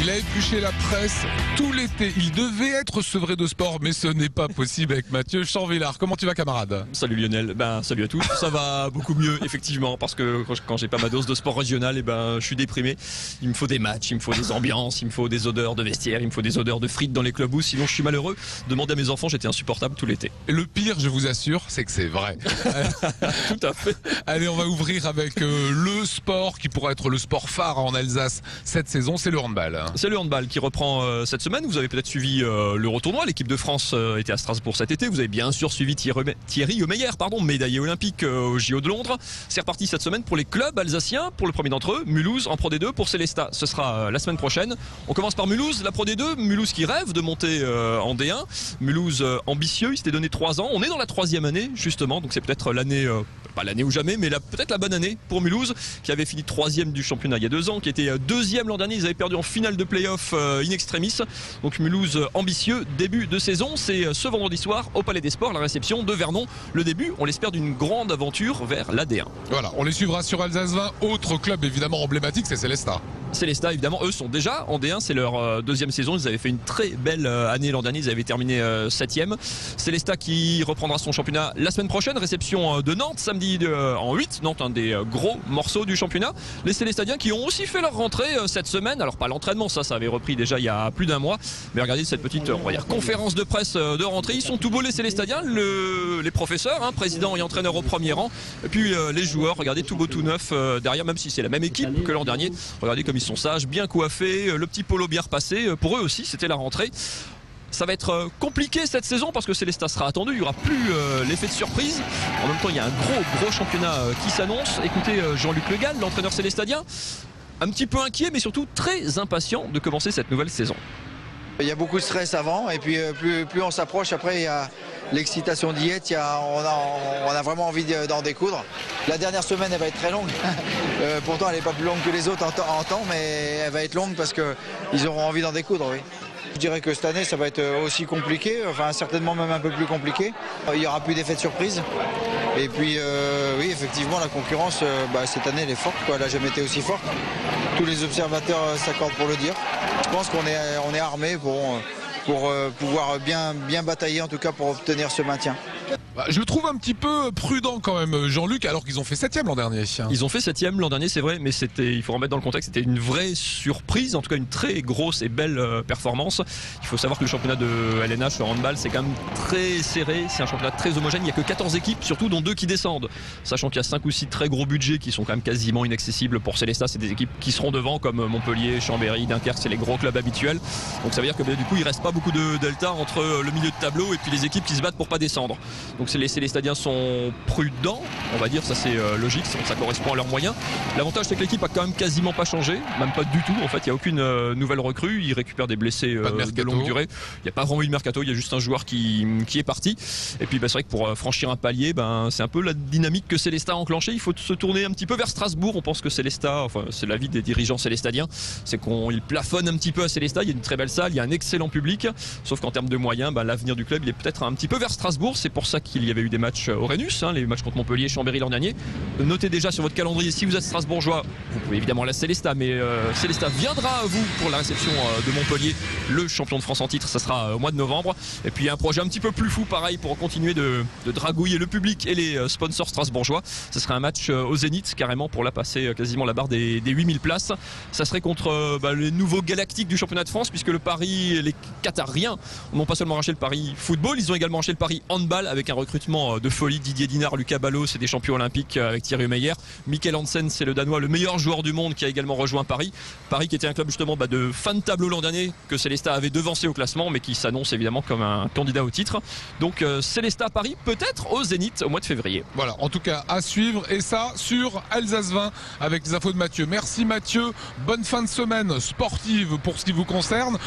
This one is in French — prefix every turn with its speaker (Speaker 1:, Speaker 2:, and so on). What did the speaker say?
Speaker 1: Il a épluché la presse tout l'été. Il devait être sevré de sport, mais ce n'est pas possible avec Mathieu Chanvillard. Comment tu vas, camarade?
Speaker 2: Salut Lionel, salut à tous. Ça va beaucoup mieux effectivement, parce que quand j'ai pas ma dose de sport régional, je suis déprimé. Il me faut des matchs, il me faut des ambiances, il me faut des odeurs de vestiaire, il me faut des odeurs de frites dans les clubs, sinon je suis malheureux. Demander à mes enfants, j'étais insupportable tout l'été.
Speaker 1: Et le pire, je vous assure, c'est que c'est vrai.
Speaker 2: Tout à fait.
Speaker 1: Allez, on va ouvrir avec le sport qui pourrait être le sport phare en Alsace cette saison, c'est le handball.
Speaker 2: C'est le handball qui reprend cette semaine. Vous avez peut-être suivi l'Eurotournoi. L'équipe de France était à Strasbourg cet été. Vous avez bien sûr suivi Thierry Omeyer, médaillé olympique au JO de Londres. C'est reparti cette semaine pour les clubs alsaciens. Pour le premier d'entre eux, Mulhouse en Pro D2. Pour Célestat, ce sera la semaine prochaine. On commence par Mulhouse, la Pro D2. Mulhouse qui rêve de monter en D1. Mulhouse ambitieux, il s'était donné 3 ans. On est dans la 3e année justement, donc c'est peut-être l'année, pas l'année ou jamais, mais peut-être la bonne année pour Mulhouse, qui avait fini 3e du championnat il y a 2 ans, qui était 2e l'an dernier. Ils avaient perdu en finale de play-off in extremis. Donc Mulhouse ambitieux, début de saison. C'est ce vendredi soir au Palais des Sports, la réception de Vernon. Le début, on l'espère, d'une grande aventure vers l'AD1.
Speaker 1: Voilà, on les suivra sur Alsace 20. Autre club évidemment emblématique, c'est Célestat.
Speaker 2: Célestat, évidemment, eux sont déjà en D1, c'est leur 2e saison. Ils avaient fait une très belle année l'an dernier, ils avaient terminé 7e. Célestat qui reprendra son championnat la semaine prochaine, réception de Nantes, samedi en 8. Nantes, un des gros morceaux du championnat. Les Célestadiens qui ont aussi fait leur rentrée cette semaine. Alors pas l'entraînement, ça avait repris déjà il y a plus d'1 mois. Mais regardez cette petite, on va dire, conférence de presse de rentrée. Ils sont tout beaux les Célestadiens, les professeurs, président et entraîneur au premier rang. Et puis les joueurs, regardez, tout beau tout neuf derrière, même si c'est la même équipe que l'an dernier. Regardez comme ils sont sages, bien coiffés, le petit polo bien repassé. Pour eux aussi, c'était la rentrée. Ça va être compliqué cette saison parce que Célestat sera attendu, il n'y aura plus l'effet de surprise. En même temps, il y a un gros championnat qui s'annonce. Écoutez Jean-Luc Le Gall, l'entraîneur célestadien, un petit peu inquiet mais surtout très impatient de commencer cette nouvelle saison.
Speaker 3: Il y a beaucoup de stress avant et puis plus on s'approche, après il y a l'excitation d'y être, on a vraiment envie d'en découdre. La dernière semaine elle va être très longue, pourtant elle n'est pas plus longue que les autres en temps, mais elle va être longue parce qu'ils auront envie d'en découdre, oui. Je dirais que cette année ça va être aussi compliqué, enfin certainement même un peu plus compliqué. Il n'y aura plus d'effet de surprise. Et puis oui, effectivement la concurrence cette année elle est forte, elle n'a jamais été aussi forte. Tous les observateurs s'accordent pour le dire. Je pense qu'on est armé pour pouvoir bien batailler, en tout cas pour obtenir ce maintien.
Speaker 1: Je le trouve un petit peu prudent quand même, Jean-Luc, alors qu'ils ont fait 7e l'an dernier.
Speaker 2: Ils ont fait 7e l'an dernier, c'est vrai, mais il faut remettre dans le contexte, c'était une vraie surprise, en tout cas une très grosse et belle performance. Il faut savoir que le championnat de LNH sur handball, c'est quand même très serré, c'est un championnat très homogène, il n'y a que 14 équipes, surtout dont 2 qui descendent. Sachant qu'il y a 5 ou 6 très gros budgets qui sont quand même quasiment inaccessibles pour Célestat, c'est des équipes qui seront devant, comme Montpellier, Chambéry, Dunkerque, c'est les gros clubs habituels. Donc ça veut dire que du coup, il ne reste pas beaucoup de delta entre le milieu de tableau et puis les équipes qui se battent pour pas descendre. Donc les Célestadiens sont prudents, on va dire, ça c'est logique, ça correspond à leurs moyens. L'avantage c'est que l'équipe a quand même quasiment pas changé, même pas du tout, en fait il n'y a aucune nouvelle recrue, ils récupèrent des blessés de longue durée, il n'y a pas vraiment eu de mercato, il y a juste un joueur qui est parti. Et puis c'est vrai que pour franchir un palier, c'est un peu la dynamique que Célestat a enclenchée, il faut se tourner un petit peu vers Strasbourg. On pense que Célestat, enfin c'est l'avis des dirigeants célestadiens, c'est qu'il plafonne un petit peu à Célestat, il y a une très belle salle, il y a un excellent public, sauf qu'en termes de moyens, l'avenir du club il est peut-être un petit peu vers Strasbourg. C'est pour ça qu'il y avait eu des matchs au Rhenus, les matchs contre Montpellier, Chambéry l'an dernier. Notez déjà sur votre calendrier, si vous êtes strasbourgeois, vous pouvez évidemment la Célestat, mais Célestat viendra à vous pour la réception de Montpellier, le champion de France en titre, ça sera au mois de novembre. Et puis un projet un petit peu plus fou, pareil, pour continuer de dragouiller le public et les sponsors strasbourgeois. Ce serait un match au Zénith, carrément, pour là passer quasiment la barre des 8000 places. Ça serait contre les nouveaux galactiques du championnat de France, puisque le Paris, les Qatariens n'ont pas seulement racheté le Paris football, ils ont également racheté le Paris handball avec un recrutement de folie. Didier Dinard, Lucas Ballot, c'est des champions olympiques avec Thierry Omeyer. Michael Hansen, c'est le Danois, le meilleur joueur du monde, qui a également rejoint Paris. Paris qui était un club justement de fin de tableau l'an dernier, que Célestat avait devancé au classement, mais qui s'annonce évidemment comme un candidat au titre. Donc Célestat Paris peut-être au Zénith au mois de février.
Speaker 1: Voilà, en tout cas à suivre, et ça sur Alsace 20 avec les infos de Mathieu. Merci Mathieu, bonne fin de semaine sportive pour ce qui vous concerne.